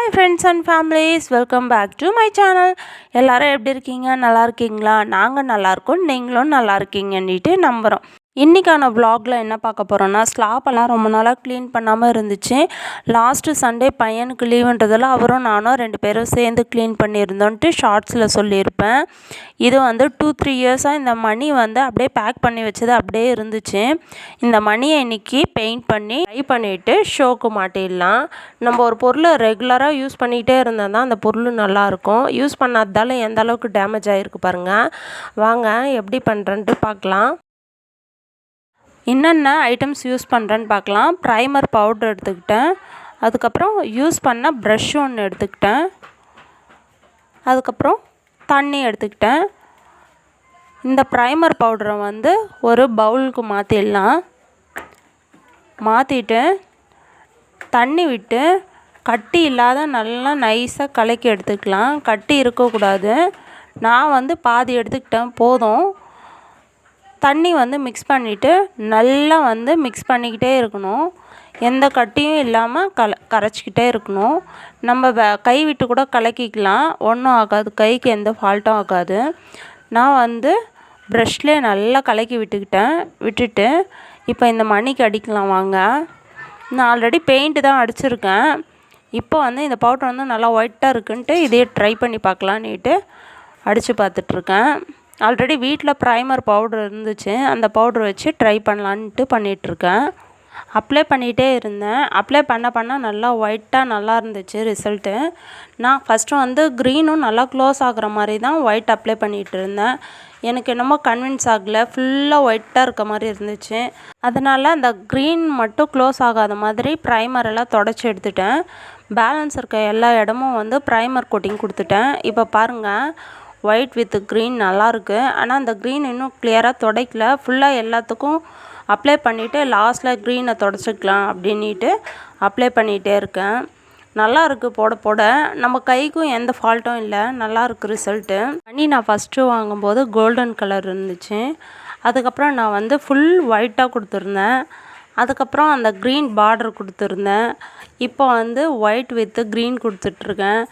Hi friends and families, welcome back to my channel. எல்லாரும் எப்படி இருக்கீங்க? நல்லா இருக்கீங்களா? நாங்கள் நல்லா இருக்கோம், நீங்களும் நல்லா இருக்கீங்கன்னுட்டு நம்புகிறோம். இன்றைக்கான vlogல என்ன பார்க்க போகிறோன்னா, ஸ்லாப்பெல்லாம் ரொம்ப நாளாக க்ளீன் பண்ணாமல் இருந்துச்சு. லாஸ்ட்டு சண்டே பையனுக்கு லீவுன்றதால அவரும் நானும் 2 பேரும் சேர்ந்து க்ளீன் பண்ணியிருந்தோன்ட்டு ஷார்ட்ஸில் சொல்லியிருப்பேன். இது வந்து 2-3 இயர்ஸாக இந்த மணி வந்து அப்படியே பேக் பண்ணி வச்சது அப்படியே இருந்துச்சு. இந்த மணியை இன்றைக்கி பெயிண்ட் பண்ணி ட்ரை பண்ணிவிட்டு ஷோக்கு மாட்டிடலாம். நம்ம ஒரு பொருளை ரெகுலராக யூஸ் பண்ணிக்கிட்டே இருந்தால் தான் அந்த பொருள் நல்லாயிருக்கும். யூஸ் பண்ணாததால் எந்த அளவுக்கு டேமேஜ் ஆகிருக்கு பாருங்கள். வாங்க எப்படி பண்ணுறேன்ட்டு பார்க்கலாம். என்னென்ன ஐட்டம்ஸ் யூஸ் பண்ணுறேன்னு பார்க்கலாம். ப்ரைமர் பவுடர் எடுத்துக்கிட்டேன். அதுக்கப்புறம் யூஸ் பண்ண ப்ரஷ் ஒன்று எடுத்துக்கிட்டேன். அதுக்கப்புறம் தண்ணி எடுத்துக்கிட்டேன். இந்த ப்ரைமர் பவுடரை வந்து ஒரு பவுலுக்கு மாற்றிடலாம். மாற்றிட்டு தண்ணி விட்டு கட்டி இல்லாத நல்லா நைஸாக கலக்கி எடுத்துக்கலாம். கட்டி இருக்கக்கூடாது. நான் வந்து பாதி எடுத்துக்கிட்டேன் போதும். தண்ணி வந்து மிக்ஸ் பண்ணிவிட்டு நல்லா வந்து மிக்ஸ் பண்ணிக்கிட்டே இருக்கணும். எந்த கட்டியும் இல்லாமல் கரைச்சிக்கிட்டே இருக்கணும். நம்ம கை விட்டு கூட கலக்கிக்கலாம், ஒன்றும் ஆகாது, கைக்கு எந்த ஃபால்ட்டும் ஆகாது. நான் வந்து ப்ரஷ்லேயே நல்லா கலக்கி விட்டுட்டு இப்போ இந்த மணிக்கு அடிக்கலாம் வாங்க. நான் ஆல்ரெடி பெயிண்ட்டு தான் அடிச்சிருக்கேன். இப்போ வந்து இந்த பவுடர் வந்து நல்லா ஒயிட்டாக இருக்குன்ட்டு இதையே ட்ரை பண்ணி பார்க்கலான்னுட்டு அடித்து பார்த்துட்ருக்கேன். ஆல்ரெடி வீட்டில் ப்ரைமர் பவுடர் இருந்துச்சு, அந்த பவுடர் வச்சு ட்ரை பண்ணலான்ட்டு பண்ணிகிட்ருக்கேன். அப்ளை பண்ணிகிட்டே இருந்தேன். அப்ளை பண்ண நல்லா ஒயிட்டாக நல்லா இருந்துச்சு ரிசல்ட்டு. நான் ஃபஸ்ட்டு வந்து க்ரீனும் நல்லா க்ளோஸ் ஆகிற மாதிரி தான் ஒயிட் அப்ளை பண்ணிகிட்டு இருந்தேன். எனக்கு என்னமோ கன்வின்ஸ் ஆகலை, ஃபுல்லாக ஒயிட்டாக இருக்க மாதிரி இருந்துச்சு. அதனால் அந்த க்ரீன் மட்டும் க்ளோஸ் ஆகாத மாதிரி ப்ரைமரெல்லாம் தொடச்சி எடுத்துட்டேன். பேலன்ஸ் இருக்க எல்லா இடமும் வந்து ப்ரைமர் கோட்டிங் கொடுத்துட்டேன். இப்போ பாருங்கள், ஒயிட் வித் க்ரீன் நல்லாயிருக்கு. ஆனால் அந்த க்ரீன் இன்னும் கிளியராக துடைக்கல. ஃபுல்லாக எல்லாத்துக்கும் அப்ளை பண்ணிவிட்டு லாஸ்ட்டில் க்ரீனை தொடச்சிக்கலாம் அப்படின்ட்டு அப்ளை பண்ணிகிட்டே இருக்கேன். நல்லா இருக்குது போட நம்ம கைக்கும் எந்த ஃபால்ட்டும் இல்லை, நல்லாயிருக்கு ரிசல்ட்டு. மணி நான் ஃபஸ்ட்டு வாங்கும்போது கோல்டன் கலர் இருந்துச்சு. அதுக்கப்புறம் நான் வந்து ஃபுல் ஒயிட்டாக கொடுத்துருந்தேன். அதுக்கப்புறம் அந்த க்ரீன் பார்டர் கொடுத்துருந்தேன். இப்போ வந்து ஒயிட் வித் க்ரீன் கொடுத்துட்ருக்கேன்.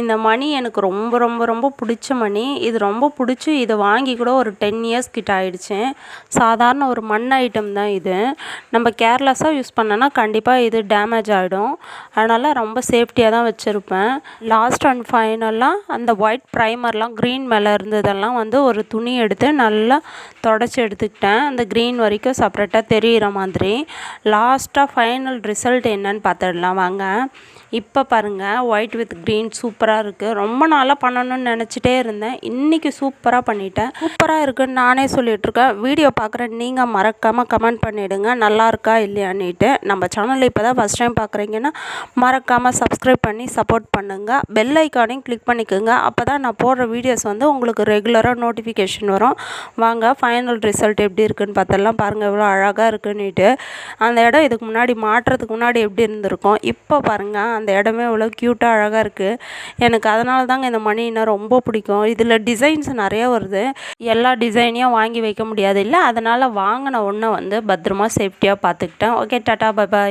இந்த மணி எனக்கு ரொம்ப ரொம்ப ரொம்ப பிடிச்ச மணி. இது ரொம்ப பிடிச்சி இதை வாங்கி கூட ஒரு 10 இயர்ஸ் கிட்ட ஆகிடுச்சு. சாதாரண ஒரு மண் ஐட்டம் தான் இது. நம்ம கேர்லெஸ்ஸாக யூஸ் பண்ணோன்னா கண்டிப்பாக இது டேமேஜ் ஆகிடும். அதனால் ரொம்ப சேஃப்டியாக தான் வச்சுருப்பேன். லாஸ்ட் அண்ட் ஃபைனலாக அந்த ஒயிட் ப்ரைமர்லாம் க்ரீன் மேலே இருந்ததெல்லாம் வந்து ஒரு துணி எடுத்து நல்லா தொடச்சி எடுத்துக்கிட்டேன். அந்த க்ரீன் வரைக்கும் செப்ரேட்டாக தெரிகிற மாதிரி. லாஸ்ட்டாக ஃபைனல் ரிசல்ட் என்னன்னு பார்த்துடலாம் வாங்க. இப்போ பாருங்கள், ஒயிட் வித் க்ரீன் சூப்பராக இருக்குது. ரொம்ப நாளாக பண்ணணும்னு நினச்சிட்டே இருந்தேன். இன்றைக்கி சூப்பராக பண்ணிட்டேன். சூப்பராக இருக்குதுன்னு நானே சொல்லிகிட்ருக்கேன். வீடியோ பார்க்குற நீங்கள் மறக்காமல் கமெண்ட் பண்ணிவிடுங்க, நல்லா இருக்கா இல்லையான்னுட்டு. நம்ம சேனலில் இப்போ தான் ஃபஸ்ட் டைம் பார்க்குறீங்கன்னா மறக்காமல் சப்ஸ்கிரைப் பண்ணி சப்போர்ட் பண்ணுங்கள். பெல் ஐக்கானையும் கிளிக் பண்ணிக்கோங்க. அப்போ தான் நான் போடுற வீடியோஸ் வந்து உங்களுக்கு ரெகுலராக நோட்டிஃபிகேஷன் வரும். வாங்க ஃபைனல் ரிசல்ட் எப்படி இருக்குதுன்னு பார்த்தெல்லாம் பாருங்கள், எவ்வளோ அழகாக இருக்குன்னுட்டு. அந்த இடம் இதுக்கு முன்னாடி மாட்டுறதுக்கு முன்னாடி எப்படி இருந்திருக்கும், இப்போ பாருங்கள் அந்த இடமே இவ்வளோ க்யூட்டாக அழகாக இருக்குது. எனக்கு அதனால தாங்க இந்த மணின்னா ரொம்ப பிடிக்கும். இதில் டிசைன்ஸ் நிறையா வருது. எல்லா டிசைனையும் வாங்கி வைக்க முடியாது இல்லை, அதனால் வாங்கின ஒன்றை வந்து பத்திரமா சேஃப்டியாக பார்த்துக்கிட்டேன். ஓகே, டாட்டா, பை பாய்.